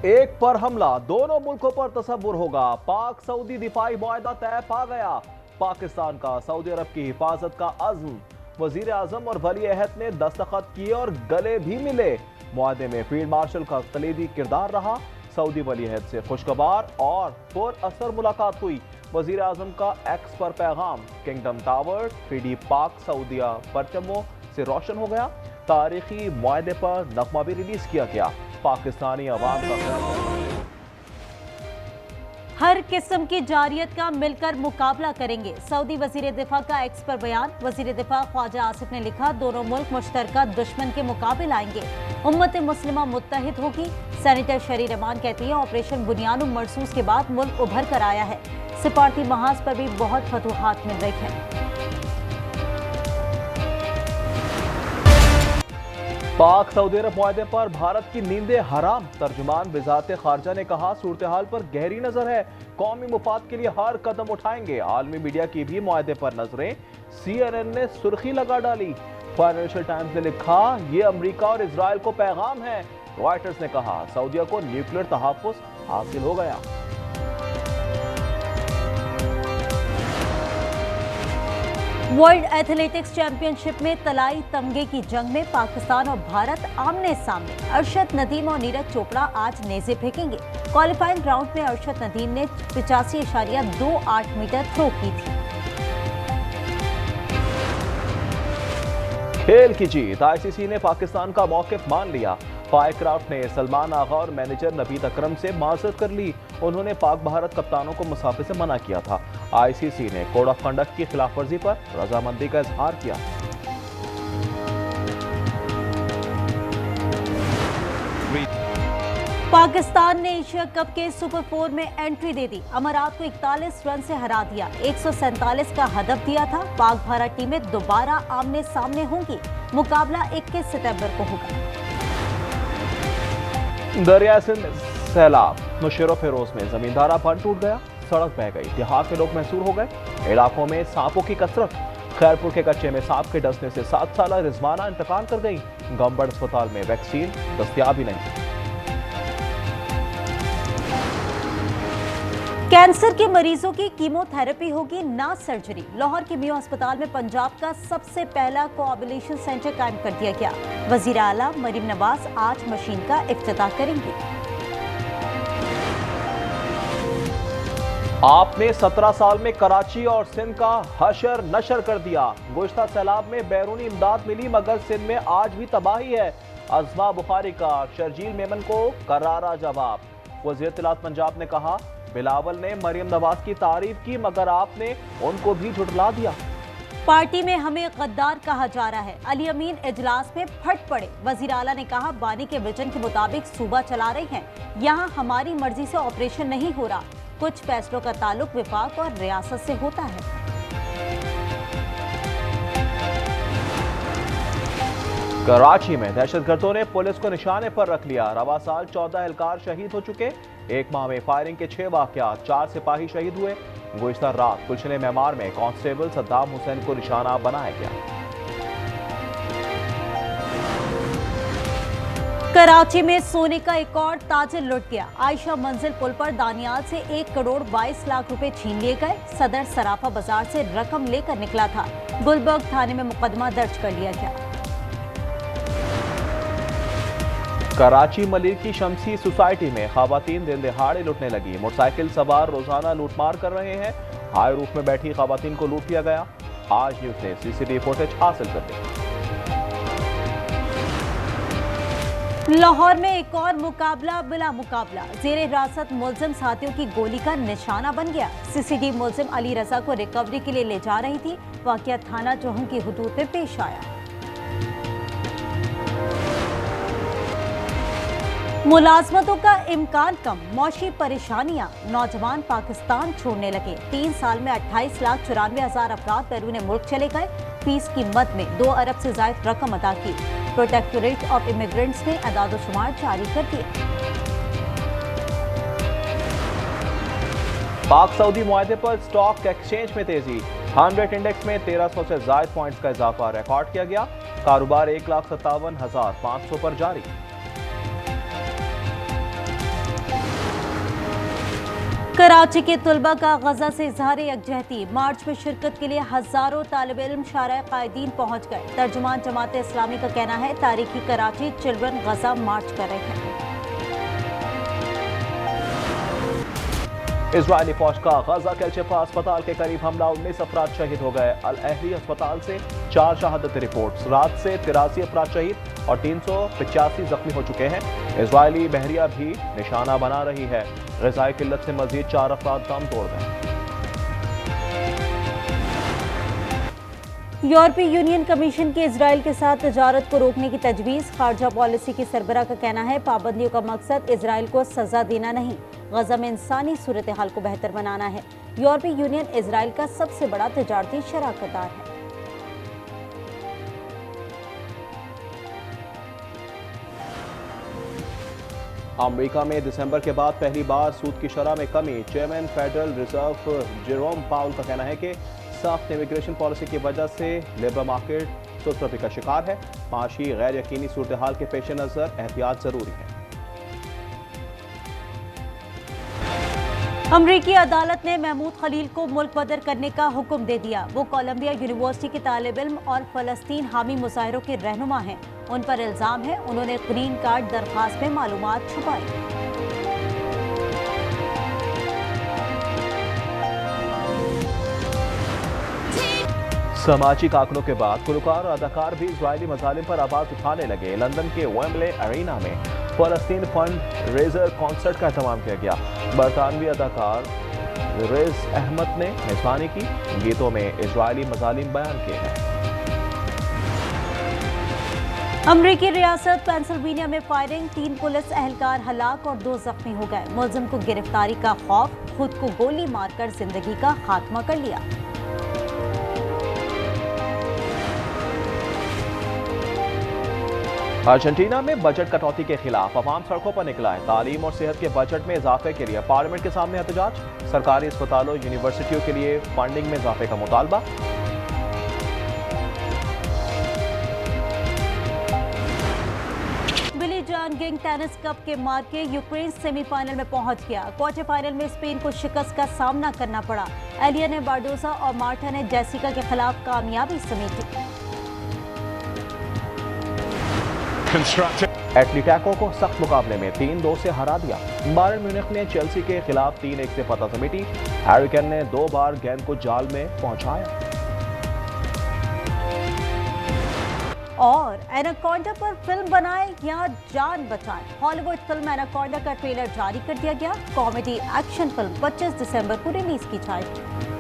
एक पर हमला, दोनों मुल्कों पर तसव्वुर होगा। पाक सऊदी दिफाई मुआहदा तय पा गया। पाकिस्तान का सऊदी अरब की हिफाजत का अज़्म। वजीर आजम और वली अहद ने दस्तखत किए और गले भी मिले। मुआहदे में फील्ड मार्शल का कलीदी किरदार रहा। सऊदी वली अहद से खुशगवार और पुर असर मुलाकात हुई। वजीर आजम का एक्स पर पैगाम, किंगडम टावर 3D पाक सऊदिया परचमों से रोशन हो गया। तारीखी मुआहदे पर नगमा भी रिलीज किया गया। पाकिस्तानी अवाम का हर किस्म की जारियत का मिलकर मुकाबला करेंगे। सऊदी वजीर दिफा का एक्स पर बयान। वजीर दिफा ख्वाजा आसिफ ने लिखा, दोनों मुल्क मुश्तरका दुश्मन के मुकाबले आएंगे। उम्मत मुस्लिमा मुत्तहिद होगी। सेनेटर शरी रहमान कहती है, ऑपरेशन बुनियाद मरसूस के बाद मुल्क उभर कर आया है। सिफारती महाज पर भी बहुत फतूहात मिल रही है। पाक सऊदी अरब मुआहदे पर भारत की नींदें हराम। तर्जुमान वज़ारत खारजा ने कहा, सूरत हाल पर गहरी नजर है। कौमी मुफाद के लिए हर कदम उठाएंगे। आलमी मीडिया की भी मुआहदे पर नजरें। CNN ने सुर्खी लगा डाली। फाइनेंशियल टाइम्स ने लिखा, ये अमरीका और इजराइल को पैगाम है। रॉयटर्स ने कहा, सऊदिया को न्यूक्लियर तहफ़्फ़ुज़ हासिल हो गया। वर्ल्ड एथलेटिक्स चैंपियनशिप में तलाई तमगे की जंग में पाकिस्तान और भारत आमने सामने। अरशद नदीम और नीरज चोपड़ा आज नेज़े फेंकेंगे। क्वालिफाइंग राउंड में अरशद नदीम ने 85.28 मीटर थ्रो की थी। खेल की जीत, ICC ने पाकिस्तान का मौक़िफ़ मान लिया। फायरक्राफ्ट ने सलमान आगा और मैनेजर नवीद अकरम से माज़रत कर ली। उन्होंने पाक भारत कप्तानों को मुसाफे से मना किया था। ICC ने कोड ऑफ कंडक्ट की खिलाफ वर्जी पर रजामंदी का इजहार किया। पाकिस्तान ने एशिया कप के सुपर 4 में एंट्री दे दी। अमारात को 41 रन से हरा दिया। 147 का हदफ दिया था। पाक भारत टीमें दोबारा आमने सामने होंगी। मुकाबला 21 सितंबर को होगा। दरिया सिंध सैलाब, मुशर्रफ फिरोज में जमींदारा बंद टूट गया। सड़क बह गई। देहात के लोग महसूर हो गए। इलाकों में सांपों की कसरत। खैरपुर के कच्चे में सांप के डसने से 7 साला रिजवाना इंतकाल कर गई। गंबड़ अस्पताल में वैक्सीन दस्तयाब ही नहीं। कैंसर के मरीजों की कीमोथेरेपी होगी, ना सर्जरी। लाहौर के मियो अस्पताल में पंजाब का सबसे पहला कोऑबुलेशन सेंटर कायम कर दिया गया। वजीर आला मरीम नवाज आज मशीन का इफ्तिताह करेंगे। आपने 17 साल में कराची और सिंध का हशर नशर कर दिया। गुज़श्ता सैलाब में बैरूनी इमदाद मिली, मगर सिंध में आज भी तबाही है। अज़मा बुखारी का शर्जील मेमन को करारा जवाब। वज़ीर इत्तलात पंजाब ने कहा, बिलावल ने मरियम नवाज की तारीफ की, मगर आपने उनको भी झुठला दिया। पार्टी में हमें गद्दार कहा जा रहा है। अली अमीन इजलास में फट पड़े। वजीर आला ने कहा, बानी के विजन के मुताबिक सूबा चला रहे हैं। यहाँ हमारी मर्जी से ऑपरेशन नहीं हो रहा। कुछ फैसलों का ताल्लुक विफाक और रियासत से होता है। कराची में दहशतगर्दों ने पुलिस को निशाने पर रख लिया। रवा साल 14 एहलकार शहीद हो चुके। एक माह में फायरिंग के 6 वाक़यात, 4 सिपाही शहीद हुए। गुज़श्ता रात गुलशन मेमार में कांस्टेबल सद्दाम हुसैन को निशाना बनाया गया। कराची में सोने का एक और ताजिर लुट गया। आयशा मंजिल पुल पर दानियाल से 1 करोड़ 22 लाख रुपए छीन लिए गए। सदर सराफा बाजार से रकम लेकर निकला था। गुलबर्ग थाने में मुकदमा दर्ज कर लिया गया। कराची मलिक की शमसी सोसाइटी में खवातीन दिन दहाड़े लूटने लगी। मोटरसाइकिल सवार रोजाना लूटमार कर रहे हैं। हाई रूफ में बैठी खवातीन को लूट लिया गया। आज न्यूज ने CCTV फुटेज हासिल कर ली। लाहौर में एक और मुकाबला बिला मुकाबला। जेर हिरासत मुलजिम साथियों की गोली का निशाना बन गया। CCTV मुलजिम अली रजा को रिकवरी के लिए ले जा रही थी। वाकया थाना चौहन की हुदूद में पेश आया। मुलाजमतों का इम्कान कम, मौशी परेशानियां। नौजवान पाकिस्तान छोड़ने लगे। 3 साल में 28,94,000 अफराद बैरून मुल्क चले गए। फीस की मद में 2 अरब से ज्यादा रकम अदा की। प्रोटेक्टोरेट ऑफ इमिग्रेंट्स ने अदाद-ओ-शुमार जारी कर दिया। पाक सऊदी मुआहदे पर स्टॉक एक्सचेंज में तेजी। 100 इंडेक्स में 1300 से ज्यादा पॉइंट्स का इजाफा रिकॉर्ड किया गया। कारोबार 1,57,500 पर जारी। कराची के तलबा का गजा से इजहार यकजहती। मार्च में शिरकत के लिए हजारों तालिब इल्म शारा कायदीन पहुंच गए। तर्जुमान जमात इस्लामी का कहना है तारीखी कराची चिल्ड्रन गजा मार्च कर रहे हैं। इजरायली फौज का गजा के अल-शिफा अस्पताल के करीब हमला, 19 अफराद शहीद हो गए। अल अहली अस्पताल से 4 शहादत रिपोर्ट्स। रात से 83 अफराद शहीद और 385 जख्मी हो चुके हैं। इजरायली बहरिया भी निशाना बना रही है। ग़िज़ाई किल्लत से मजीद 4 अफराद दम तोड़ गए। यूरोपीय यूनियन कमीशन की इजराइल के साथ तजारत को रोकने की तजवीज़। खारजा पॉलिसी की सरबराह का कहना है पाबंदियों का मकसद इजराइल को सजा देना नहीं, गजा में इंसानी सूरत हाल को बेहतर बनाना है। यूरोपीय यूनियन इजराइल का सबसे बड़ा तजारती शराकतदार है। अमेरिका में दिसंबर के बाद पहली बार सूद की शरह में कमी। चेयरमैन फेडरल रिजर्व जेरोम पाउल का कहना है कि सख्त इमिग्रेशन पॉलिसी की वजह से लेबर मार्केट सुस्ती का शिकार है। माशी गैर यकीनी सूरत हाल के पेश नज़र एहतियात जरूरी है। अमरीकी अदालत ने महमूद खलील को मुल्क बदर करने का हुक्म दे दिया। वो कोलंबिया यूनिवर्सिटी के तालिब इल्म और फलस्तीन हामी मुजाहिरों के रहनुमा हैं। उन पर इल्जाम है उन्होंने ग्रीन कार्ड दरखास्त में मालूमात छुपाई। सामाजिक आंकड़ों के बाद गुलकार और अदाकार भी इजरायली मजालिम पर आवाज उठाने लगे। लंदन के वेम्बले अरीना में फलस्तीन फंड रेजर कॉन्सर्ट का एहतमाम किया गया। बरतानवी अदाकार रेज अहमद ने मेजबानी की। गीतों में इजरायली मजालिम बयान किए हैं। अमरीकी रियासत पेंसिल्वेनिया में फायरिंग, 3 पुलिस एहलकार हलाक और 2 जख्मी हो गए। मुलजिम को गिरफ्तारी का खौफ, खुद को गोली मारकर जिंदगी का खात्मा कर लिया। अर्जेंटीना में बजट कटौती के खिलाफ अवाम सड़कों पर निकला है। तालीम और सेहत के बजट में इजाफे के लिए पार्लियामेंट के सामने एहतजाज। सरकारी अस्पतालों यूनिवर्सिटियों के लिए फंडिंग में इजाफे का मुतालबा। बिली जॉन किंग टेनिस कप के मार्के यूक्रेन सेमीफाइनल में पहुंच गया। क्वार्टर फाइनल में स्पेन को शिकस्त का सामना करना पड़ा। एलिया ने बार्डोसा और मार्टा ने जेसिका के खिलाफ कामयाबी समेटी। एटलेटिको को सख्त मुकाबले में 3-2 से हरा दिया। बायर्न म्यूनिख ने चेल्सी के खिलाफ 3-1 से फतह समेटी। हैरी केन ने 2 बार गेंद को जाल में पहुंचाया। और एनाकोंडा पर फिल्म बनाए या जान बचाए, हॉलीवुड फिल्म एनाकोंडा का ट्रेलर जारी कर दिया गया। कॉमेडी एक्शन फिल्म 25 दिसंबर को रिलीज की जाएगी।